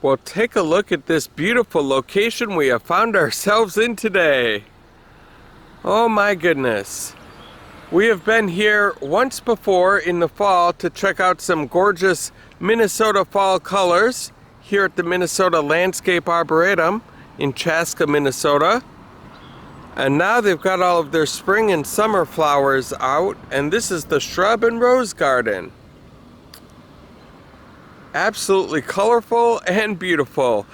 Well, take a look at this beautiful location we have found ourselves in today. Oh my goodness. We have been here once before in the fall to check out some gorgeous Minnesota fall colors here at the Minnesota Landscape Arboretum in Chaska, Minnesota. And now they've got all of their spring and summer flowers out, and this is the shrub and rose garden. Absolutely colorful and beautiful.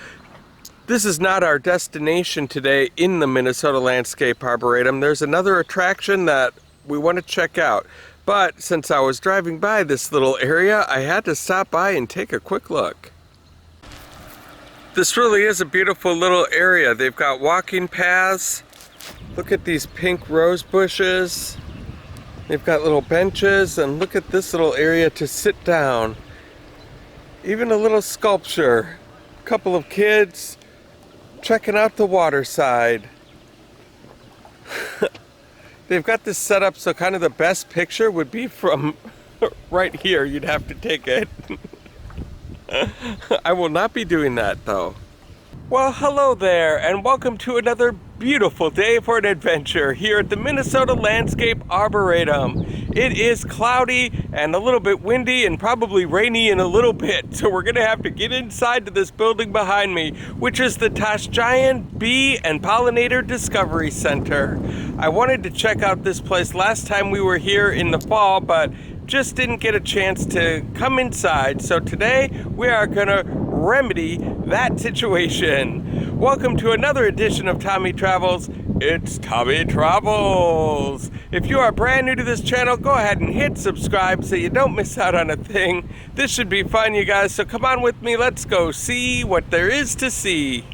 This is not our destination today in the Minnesota Landscape Arboretum. There's another attraction that we want to check out. But since I was driving by this little area, I had to stop by and take a quick look. This really is a beautiful little area. They've got walking paths. Look at these pink rose bushes. They've got little benches, and look at this little area to sit down. Even a little sculpture. A couple of kids checking out the water side. They've got this set up so kind of the best picture would be from right here. You'd have to take it. I will not be doing that though. Well, hello there, and welcome to another beautiful day for an adventure here at the Minnesota Landscape Arboretum. It is cloudy and a little bit windy and probably rainy in a little bit, so we're gonna have to get inside to this building behind me, which is the Tashjian Bee and Pollinator Discovery Center. I wanted to check out this place last time we were here in the fall, but just didn't get a chance to come inside, so today we are gonna remedy that situation. Welcome to another edition of Tommy Travels. It's Tommy Travels. If you are brand new to this channel, go ahead and hit subscribe so you don't miss out on a thing. This should be fun, you guys, so come on with me. Let's go see what there is to see.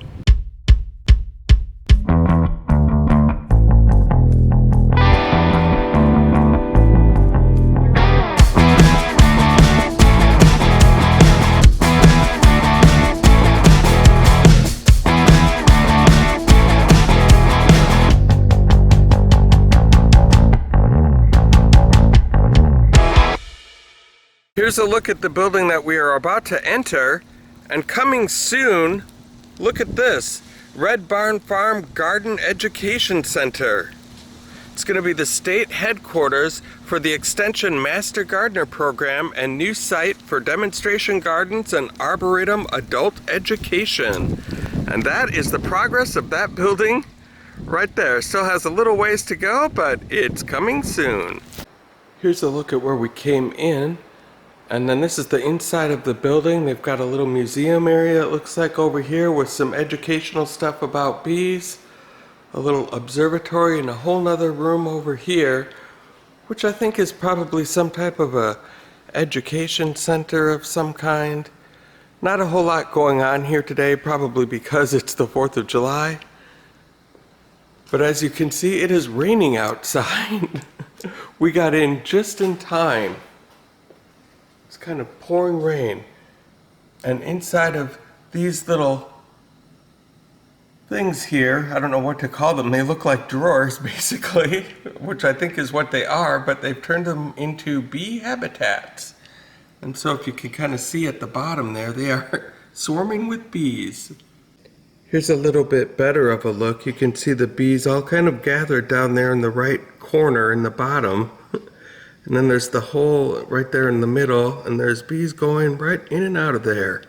Here's a look at the building that we are about to enter, and coming soon, look at this, Red Barn Farm Garden Education Center. It's going to be the state headquarters for the Extension Master Gardener Program and new site for demonstration gardens and Arboretum adult education. And that is the progress of that building right there. Still has a little ways to go, but it's coming soon. Here's a look at where we came in. And then this is the inside of the building. They've got a little museum area, it looks like, over here with some educational stuff about bees. A little observatory and a whole nother room over here, which I think is probably some type of a education center of some kind. Not a whole lot going on here today, probably because it's the 4th of July. But as you can see, it is raining outside. We got in just in time. It's kind of pouring rain, and inside of these little things here, I don't know what to call them, they look like drawers basically, which I think is what they are, but they've turned them into bee habitats. And so if you can kind of see at the bottom there, they are swarming with bees. Here's a little bit better of a look. You can see the bees all kind of gathered down there in the right corner in the bottom. And then there's the hole right there in the middle, and there's bees going right in and out of there.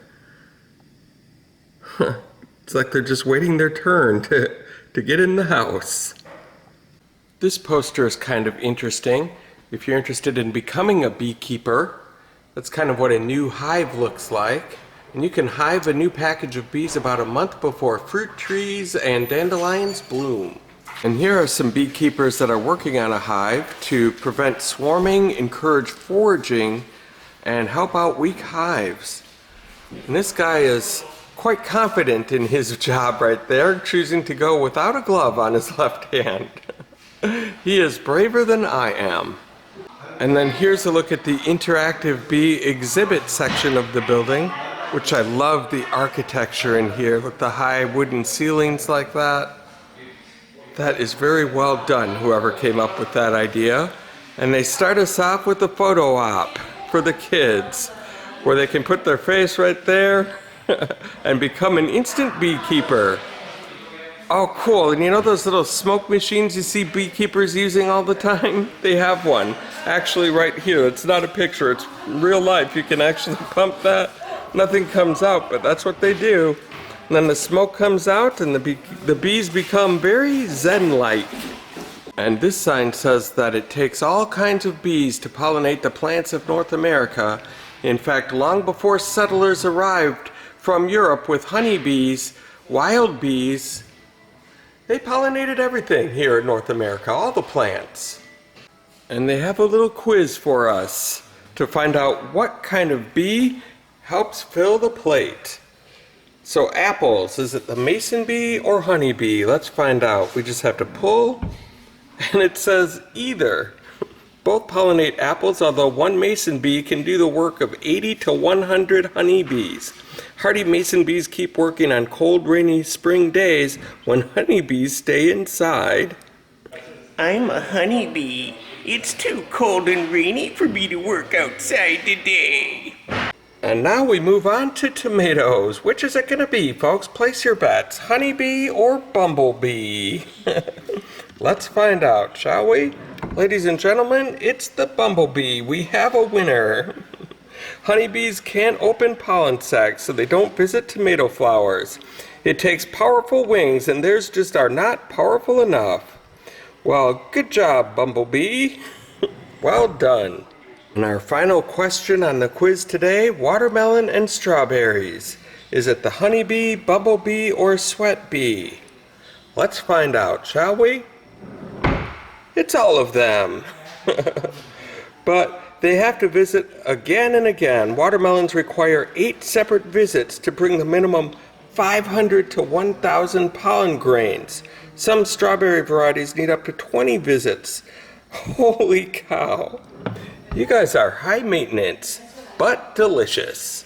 It's like they're just waiting their turn to get in the house. This poster is kind of interesting. If you're interested in becoming a beekeeper, that's kind of what a new hive looks like. And you can hive a new package of bees about a month before fruit trees and dandelions bloom. And here are some beekeepers that are working on a hive to prevent swarming, encourage foraging, and help out weak hives. And this guy is quite confident in his job right there, choosing to go without a glove on his left hand. He is braver than I am. And then here's a look at the interactive bee exhibit section of the building, which I love the architecture in here with the high wooden ceilings like that. That is very well done, whoever came up with that idea. And they start us off with a photo op for the kids, where they can put their face right there and become an instant beekeeper. Oh, cool. And you know those little smoke machines you see beekeepers using all the time? They have one actually right here. It's not a picture, it's real life. You can actually pump that. Nothing comes out, but that's what they do. And then the smoke comes out and the bees become very zen-like. And this sign says that it takes all kinds of bees to pollinate the plants of North America. In fact, long before settlers arrived from Europe with honeybees, wild bees, they pollinated everything here in North America, all the plants. And they have a little quiz for us to find out what kind of bee helps fill the plate. So apples, is it the mason bee or honeybee? Let's find out. We just have to pull, and it says either. Both pollinate apples, although one mason bee can do the work of 80 to 100 honeybees. Hardy mason bees keep working on cold, rainy spring days when honeybees stay inside. I'm a honeybee. It's too cold and rainy for me to work outside today. And now we move on to tomatoes. Which is it going to be, folks? Place your bets. Honeybee or bumblebee? Let's find out, shall we? Ladies and gentlemen, it's the bumblebee. We have a winner. Honeybees can't open pollen sacs, so they don't visit tomato flowers. It takes powerful wings, and theirs just are not powerful enough. Well, good job, bumblebee. Well done. And our final question on the quiz today, watermelon and strawberries. Is it the honeybee, bumblebee, or sweat bee? Let's find out, shall we? It's all of them. But they have to visit again and again. Watermelons require 8 separate visits to bring the minimum 500 to 1,000 pollen grains. Some strawberry varieties need up to 20 visits. Holy cow. You guys are high maintenance, but delicious.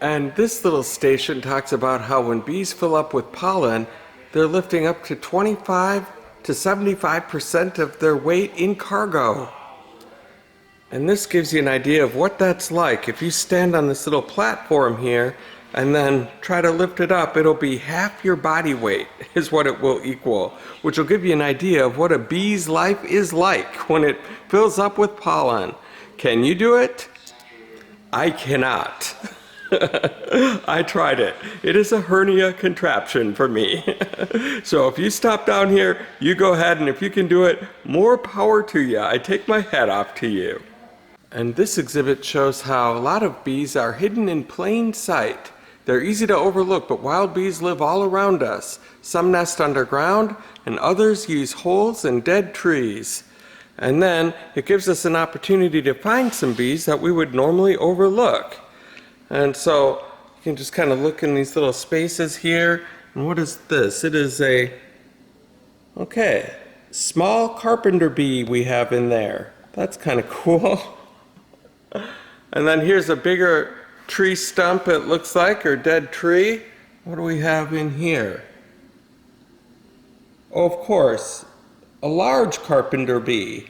And this little station talks about how when bees fill up with pollen, they're lifting up to 25 to 75% of their weight in cargo. And this gives you an idea of what that's like. If you stand on this little platform here and then try to lift it up, it'll be half your body weight is what it will equal, which will give you an idea of what a bee's life is like when it fills up with pollen. Can you do it? I cannot. I tried it. It is a hernia contraption for me. So if you stop down here, you go ahead, and if you can do it, more power to you. I take my hat off to you. And this exhibit shows how a lot of bees are hidden in plain sight. They're easy to overlook, but wild bees live all around us. Some nest underground, and others use holes in dead trees. And then it gives us an opportunity to find some bees that we would normally overlook. And so you can just kind of look in these little spaces here. And what is this? It is a, small carpenter bee we have in there. That's kind of cool. And then here's a bigger tree stump, it looks like, or dead tree. What do we have in here? Oh, of course, a large carpenter bee.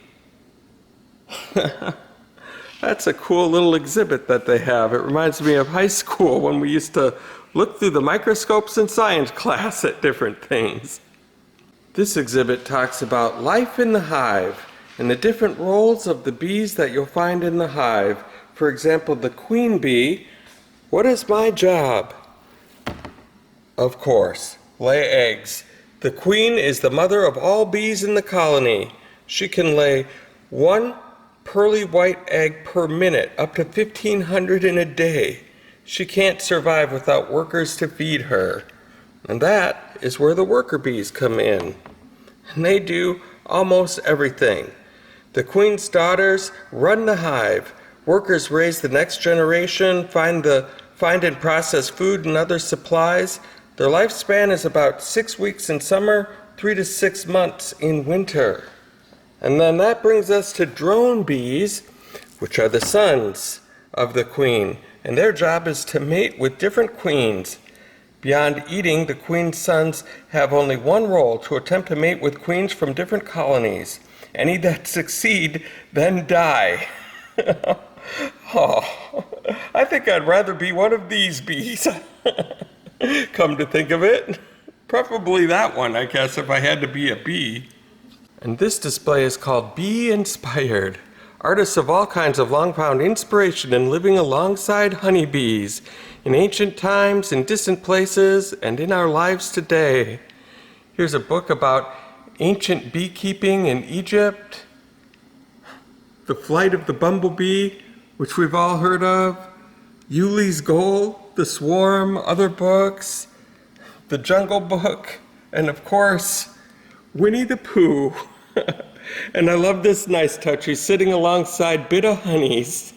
That's a cool little exhibit that they have. It reminds me of high school when we used to look through the microscopes in science class at different things. This exhibit talks about life in the hive and the different roles of the bees that you'll find in the hive. For example, the queen bee. What is my job? Of course, lay eggs. The queen is the mother of all bees in the colony. She can lay 1 pearly white egg per minute, up to 1,500 in a day. She can't survive without workers to feed her. And that is where the worker bees come in. And they do almost everything. The queen's daughters run the hive. Workers raise the next generation, find and process food and other supplies. Their lifespan is about 6 weeks in summer, 3 to 6 months in winter. And then that brings us to drone bees, which are the sons of the queen. And their job is to mate with different queens. Beyond eating, the queen's sons have only one role: to attempt to mate with queens from different colonies. Any that succeed then die. Oh, I think I'd rather be one of these bees. Come to think of it. Preferably that one, I guess, if I had to be a bee. And this display is called Bee Inspired. Artists of all kinds have long found inspiration in living alongside honeybees, in ancient times, in distant places, and in our lives today. Here's a book about ancient beekeeping in Egypt, the flight of the bumblebee, which we've all heard of, Yuli's Goal, The Swarm, other books, The Jungle Book, and of course, Winnie the Pooh. And I love this nice touch. He's sitting alongside Bita Honeys.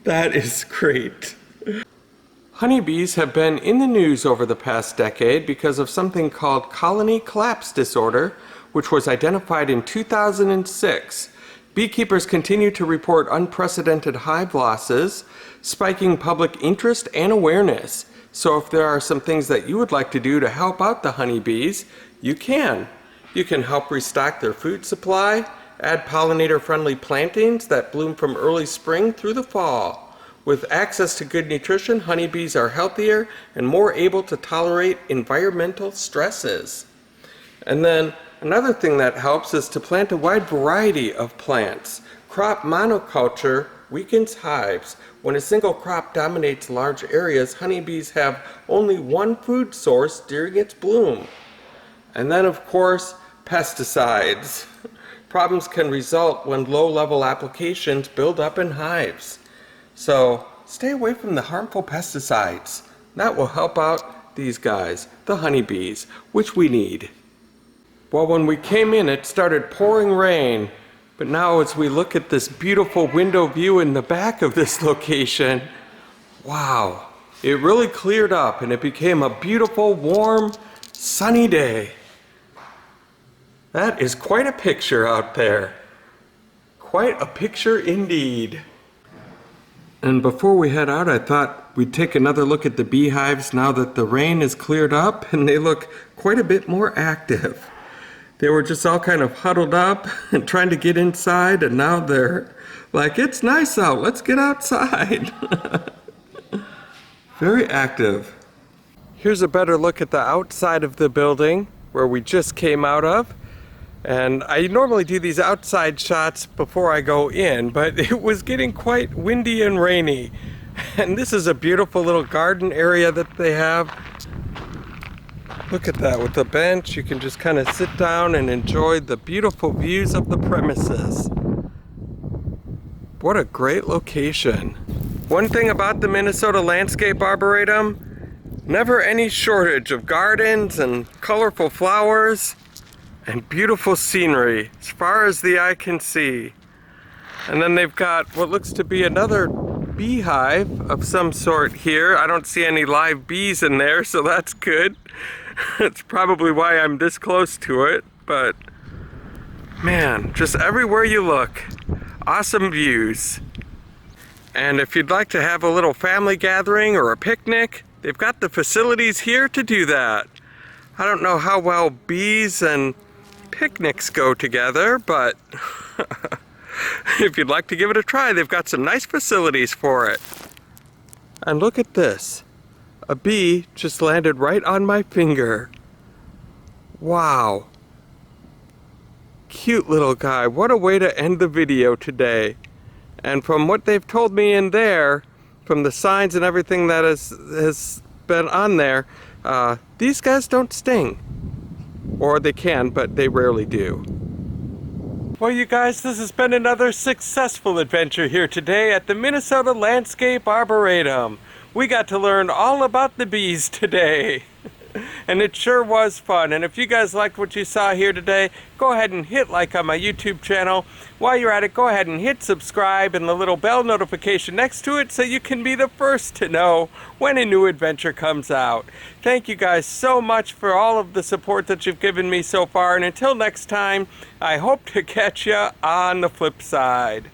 That is great. Honeybees have been in the news over the past decade because of something called colony collapse disorder, which was identified in 2006. Beekeepers continue to report unprecedented hive losses, spiking public interest and awareness. So if there are some things that you would like to do to help out the honeybees, you can. You can help restock their food supply, add pollinator-friendly plantings that bloom from early spring through the fall. With access to good nutrition, honeybees are healthier and more able to tolerate environmental stresses. And then another thing that helps is to plant a wide variety of plants. Crop monoculture weakens hives. When a single crop dominates large areas, honeybees have only one food source during its bloom. And then, of course, pesticides. Problems can result when low-level applications build up in hives. So stay away from the harmful pesticides. That will help out these guys, the honeybees, which we need. Well, when we came in, it started pouring rain. But now as we look at this beautiful window view in the back of this location, wow, it really cleared up and it became a beautiful, warm, sunny day. That is quite a picture out there. Quite a picture indeed. And before we head out, I thought we'd take another look at the beehives now that the rain is cleared up and they look quite a bit more active. They were just all kind of huddled up and trying to get inside, and now they're like, it's nice out, let's get outside. Very active. Here's a better look at the outside of the building where we just came out of. And I normally do these outside shots before I go in, but it was getting quite windy and rainy. And this is a beautiful little garden area that they have. Look at that, with the bench, you can just kind of sit down and enjoy the beautiful views of the premises. What a great location. One thing about the Minnesota Landscape Arboretum, never any shortage of gardens and colorful flowers and beautiful scenery as far as the eye can see. And then they've got what looks to be another beehive of some sort here. I don't see any live bees in there, so that's good. That's probably why I'm this close to it, but man, just everywhere you look, awesome views. And if you'd like to have a little family gathering or a picnic, they've got the facilities here to do that. I don't know how well bees and picnics go together, but if you'd like to give it a try, they've got some nice facilities for it. And look at this. A bee just landed right on my finger. Wow. Cute little guy. What a way to end the video today. And from what they've told me in there, from the signs and everything that has been on there, these guys don't sting. Or they can, but they rarely do. Well, you guys, this has been another successful adventure here today at the Minnesota Landscape Arboretum. We got to learn all about the bees today. And it sure was fun. And if you guys liked what you saw here today, go ahead and hit like on my YouTube channel. While you're at it, go ahead and hit subscribe and the little bell notification next to it so you can be the first to know when a new adventure comes out. Thank you guys so much for all of the support that you've given me so far. And until next time, I hope to catch you on the flip side.